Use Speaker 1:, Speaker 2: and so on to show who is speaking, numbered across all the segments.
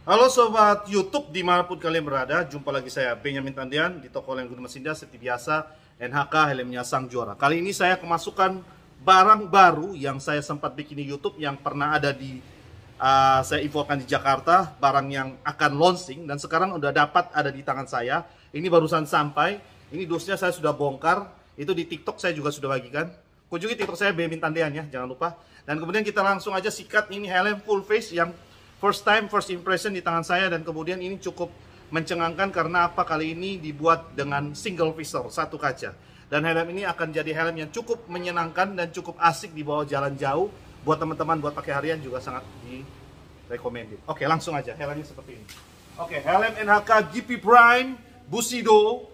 Speaker 1: Halo sobat YouTube dimanapun kalian berada, jumpa lagi saya Benyamin Tandian di toko Helm Gunung Mesinda seperti biasa, NHK helmnya sang juara. Kali ini saya kemasukan barang baru yang saya sempat bikin di YouTube yang pernah ada di saya infokan di Jakarta, barang yang akan launching dan sekarang udah dapat ada di tangan saya. Ini barusan sampai, ini dosnya saya sudah bongkar, itu di TikTok saya juga sudah bagikan. Kunjungi TikTok saya Benyamin Tandian ya, jangan lupa. Dan kemudian kita langsung aja sikat ini helm full face yang first time, first impression di tangan saya, dan kemudian ini cukup mencengangkan karena apa, kali ini dibuat dengan single visor, satu kaca. Dan helm ini akan jadi helm yang cukup menyenangkan dan cukup asik dibawa jalan jauh. Buat teman-teman buat pakai harian juga sangat di-recommended. Oke, langsung aja, helmnya seperti ini. Oke, helm NHK GP Prime Bushido.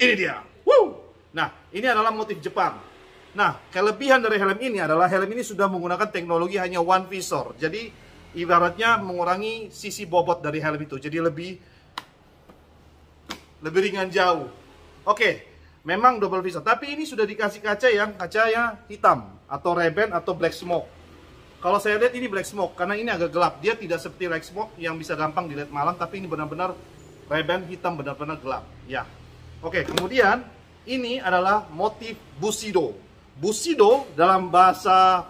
Speaker 1: Ini dia. Woo! Nah, ini adalah motif Jepang. Nah, kelebihan dari helm ini adalah helm ini sudah menggunakan teknologi hanya one visor. Jadi ibaratnya mengurangi sisi bobot dari helm itu, jadi lebih ringan jauh. Oke, memang double visor, tapi ini sudah dikasih kaca yang kacanya hitam atau reband atau black smoke. Kalau saya lihat ini black smoke karena ini agak gelap, dia tidak seperti black smoke yang bisa gampang dilihat malam, tapi ini benar-benar reband hitam, benar-benar gelap ya. Oke, kemudian ini adalah motif Bushido. Bushido dalam bahasa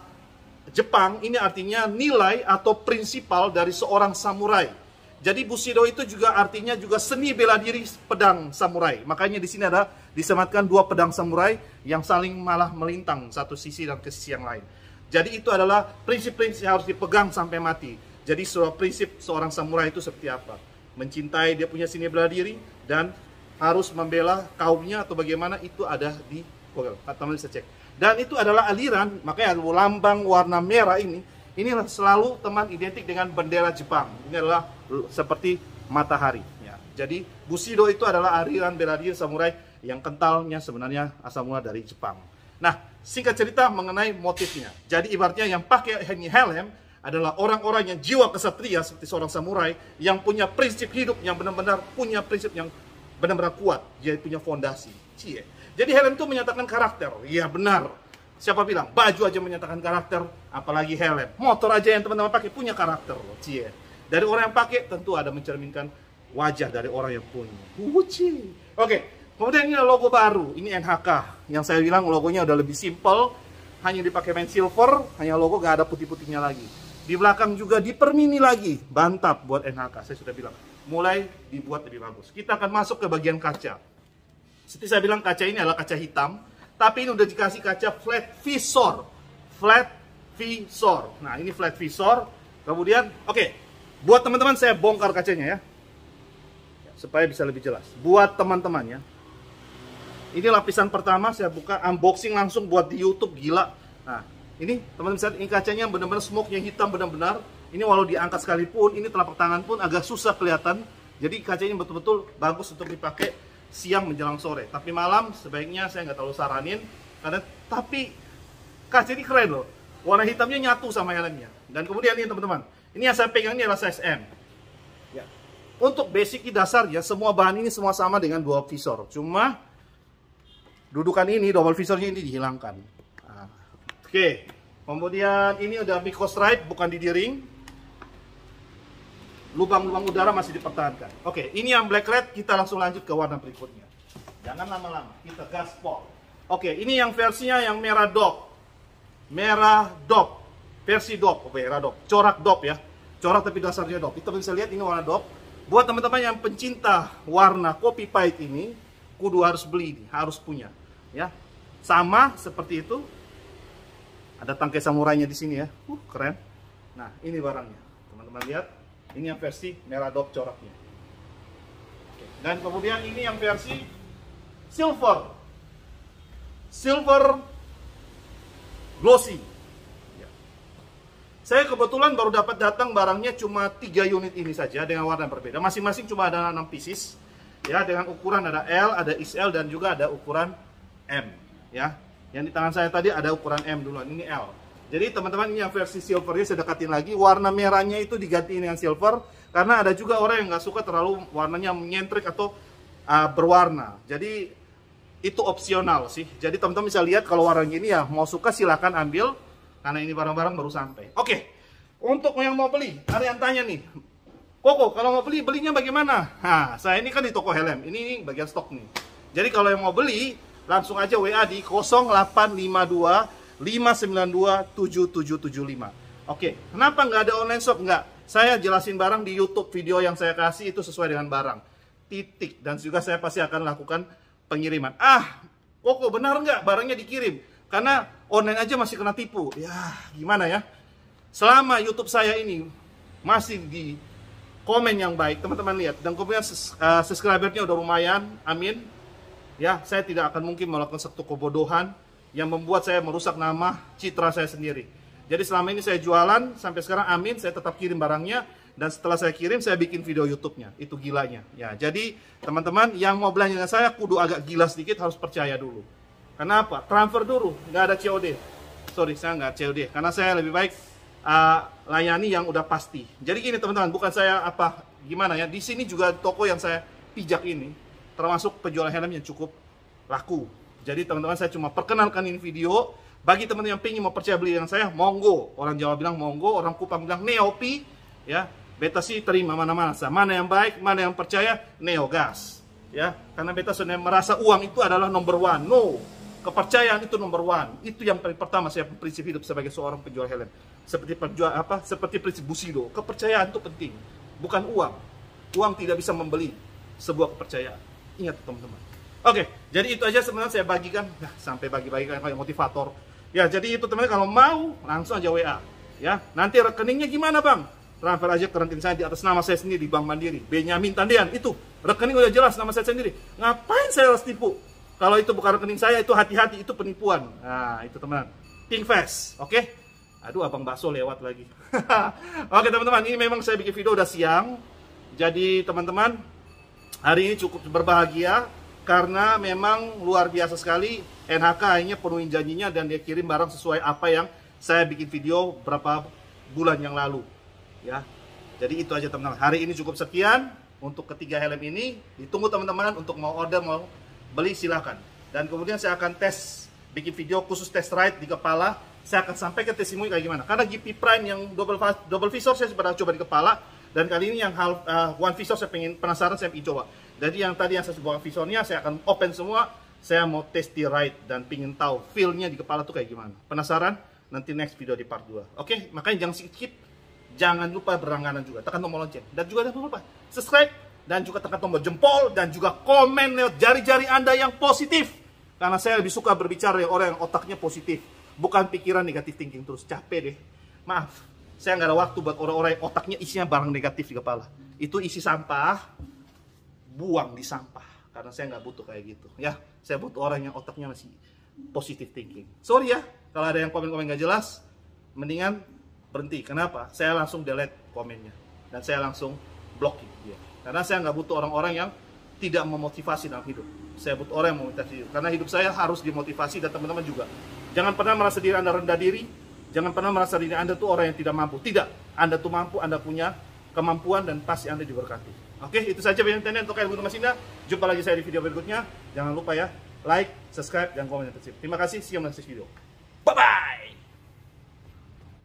Speaker 1: Jepang ini artinya nilai atau prinsipal dari seorang samurai. Jadi Bushido itu juga artinya juga seni bela diri pedang samurai. Makanya di sini ada disematkan dua pedang samurai yang saling malah melintang satu sisi dan ke sisi yang lain. Jadi itu adalah prinsip-prinsip yang harus dipegang sampai mati. Jadi prinsip seorang samurai itu seperti apa? Mencintai dia punya seni bela diri dan harus membela kaumnya atau bagaimana, itu ada di Google. Teman-teman bisa cek. Dan itu adalah aliran, makanya lambang warna merah ini selalu teman identik dengan bendera Jepang. Ini adalah seperti matahari. Ya. Jadi Bushido itu adalah aliran bela diri samurai yang kentalnya sebenarnya asal mula dari Jepang. Nah, singkat cerita mengenai motifnya. Jadi ibaratnya yang pakai helm adalah orang-orang yang jiwa kesatria seperti seorang samurai yang punya prinsip hidup yang benar-benar punya prinsip yang benar-benar kuat. Dia punya fondasi. Cie. Jadi helm itu menyatakan karakter. Iya benar. Siapa bilang? Baju aja menyatakan karakter, apalagi helm. Motor aja yang teman-teman pakai punya karakter. Cie. Dari orang yang pakai tentu ada mencerminkan wajah dari orang yang punya. Cie. Oke. Kemudian ini logo baru. Ini NHK. Yang saya bilang logonya udah lebih simple. Hanya dipakai main silver. Hanya logo, gak ada putih-putihnya lagi. Di belakang juga dipermini lagi. Bantap buat NHK. Saya sudah bilang. Mulai dibuat lebih bagus. Kita akan masuk ke bagian kaca. Seperti saya bilang, kaca ini adalah kaca hitam, tapi ini udah dikasih kaca flat visor. Flat visor. Nah, ini flat visor. Kemudian, oke, buat teman-teman saya bongkar kacanya ya, supaya bisa lebih jelas. Buat teman-teman ya, ini lapisan pertama saya buka, unboxing langsung buat di YouTube, gila. Nah, ini teman-teman bisa lihat, ini kacanya benar-benar smoke yang hitam benar-benar. Ini walau diangkat sekalipun, ini telapak tangan pun agak susah kelihatan. Jadi kacanya betul-betul bagus untuk dipakai siang menjelang sore, tapi malam sebaiknya saya nggak terlalu saranin karena, tapi kaca ini keren loh, warna hitamnya nyatu sama helmnya. Dan kemudian ini teman-teman, ini yang saya pegang ini adalah size M ya. Untuk basic dasarnya semua bahan ini semua sama dengan dual visor, cuma dudukan ini double visornya ini dihilangkan. Nah, oke, kemudian ini udah micro stripe, bukan didiring. Lubang-lubang udara masih dipertahankan. Oke, ini yang black red, kita langsung lanjut ke warna berikutnya. Jangan lama-lama, kita gaspol. Oke, ini yang versinya yang merah dop. Merah dop. Versi dop, merah dop. Corak dop ya. Corak tapi dasarnya dop. Kita bisa lihat ini warna dop. Buat teman-teman yang pencinta warna kopi pahit ini, kudu harus beli ini, harus punya. Ya, sama seperti itu. Ada tangkai samurainya di sini ya. Keren. Nah, ini barangnya. Teman-teman lihat. Ini yang versi merah dop coraknya. Dan kemudian ini yang versi silver. Silver glossy. Saya kebetulan baru dapat datang barangnya cuma 3 unit ini saja dengan warna berbeda. Masing-masing cuma ada 6 pieces. Ya, dengan ukuran ada L, ada XL dan juga ada ukuran M, ya. Yang di tangan saya tadi ada ukuran M duluan, ini L. Jadi teman-teman, ini yang versi silvernya saya dekatin lagi. Warna merahnya itu diganti dengan silver. Karena ada juga orang yang nggak suka terlalu warnanya menyentrik atau berwarna. Jadi itu opsional sih. Jadi teman-teman bisa lihat kalau warna gini ya, mau suka silahkan ambil. Karena ini barang-barang baru sampai. Oke, untuk yang mau beli, ada yang tanya nih, Koko, kalau mau beli, belinya bagaimana? Nah, saya ini kan di toko helm. Ini bagian stok nih. Jadi kalau yang mau beli, langsung aja WA di 0852 592 7775. Oke, kenapa nggak ada online shop? Nggak. Saya jelasin barang di YouTube, video yang saya kasih itu sesuai dengan barang. Titik. Dan juga saya pasti akan lakukan pengiriman. Koko, benar nggak barangnya dikirim? Karena online aja masih kena tipu. Ya, gimana ya? Selama YouTube saya ini masih di komen yang baik, teman-teman lihat, dan kemudian subscribernya udah lumayan, amin. Ya, saya tidak akan mungkin melakukan satu kebodohan yang membuat saya merusak nama citra saya sendiri. Jadi selama ini saya jualan sampai sekarang, amin, saya tetap kirim barangnya, dan setelah saya kirim saya bikin video YouTube-nya. Itu gilanya. Ya, jadi teman-teman yang mau belanja dengan saya kudu agak gila sedikit, harus percaya dulu. Kenapa? Transfer dulu, nggak ada COD. Sorry, saya nggak COD, karena saya lebih baik layani yang udah pasti. Jadi gini teman-teman, bukan saya gimana ya. Di sini juga toko yang saya pijak ini termasuk penjual helm yang cukup laku. Jadi teman-teman, saya cuma perkenalkan ini video bagi teman-teman yang pengen mau percaya beli dengan saya, monggo. Orang Jawa bilang monggo, orang Kupang bilang neopi, ya. Beta sih terima mana-mana. Mana yang baik, mana yang percaya, neogas, ya. Karena beta sudah merasa uang itu adalah number one. No, kepercayaan itu number one. Itu yang paling pertama saya prinsip hidup sebagai seorang penjual helm. Seperti prinsip Bushido, kepercayaan itu penting, bukan uang. Uang tidak bisa membeli sebuah kepercayaan. Ingat teman-teman. Oke, jadi itu aja sebenarnya saya bagikan. Sampai bagi-bagikan kayak motivator. Ya, jadi itu teman-teman, kalau mau langsung aja WA. Ya, nanti rekeningnya gimana bang? Transfer aja ke rekening saya di atas nama saya sendiri di Bank Mandiri. Benyamin Tandian, itu rekening udah jelas nama saya sendiri. Ngapain saya harus tipu? Kalau itu bukan rekening saya, itu hati-hati, itu penipuan. Nah, itu teman-teman. Think fast, oke? Aduh, abang bakso lewat lagi. Oke teman-teman, ini memang saya bikin video udah siang. Jadi teman-teman, hari ini cukup berbahagia karena memang luar biasa sekali. NHK akhirnya penuhin janjinya dan dia kirim barang sesuai apa yang saya bikin video berapa bulan yang lalu. Ya, jadi itu aja teman-teman. Hari ini cukup sekian untuk ketiga helm ini. Ditunggu teman-teman untuk mau order, mau beli silahkan. Dan kemudian saya akan bikin video khusus test ride di kepala. Saya akan sampaikan testimoni kayak gimana. Karena GP Prime yang double visor saya sudah coba di kepala. Dan kali ini yang one visor saya penasaran, saya ingin coba. Jadi yang tadi yang saya buat visornya, saya akan open semua. Saya mau test di ride dan pingin tahu feel-nya di kepala tuh kayak gimana. Penasaran? Nanti next video di part 2. Oke, makanya jangan skip. Jangan lupa berlangganan juga. Tekan tombol lonceng. Dan juga jangan lupa subscribe. Dan juga tekan tombol jempol. Dan juga komen lewat jari-jari Anda yang positif. Karena saya lebih suka berbicara dengan orang yang otaknya positif. Bukan pikiran negatif thinking terus. Capek deh. Maaf, saya nggak ada waktu buat orang-orang yang otaknya isinya barang negatif di kepala. Itu isi sampah, buang di sampah. Karena saya nggak butuh kayak gitu. Ya, saya butuh orang yang otaknya masih positive thinking. Sorry ya, kalau ada yang komen-komen nggak jelas, mendingan berhenti. Kenapa? Saya langsung delete komennya. Dan saya langsung blocking dia. Karena saya nggak butuh orang-orang yang tidak memotivasi dalam hidup. Saya butuh orang yang memotivasi hidup. Karena hidup saya harus dimotivasi dan teman-teman juga. Jangan pernah merasa diri Anda rendah diri. Jangan pernah merasa diri Anda tuh orang yang tidak mampu. Tidak. Anda tuh mampu, Anda punya kemampuan dan pasti Anda diberkati. Oke, itu saja video ini untuk kalian Mas Indah. Jumpa lagi saya di video berikutnya. Jangan lupa ya, like, subscribe, dan komen yang terima kasih. See you on the next video. Bye-bye!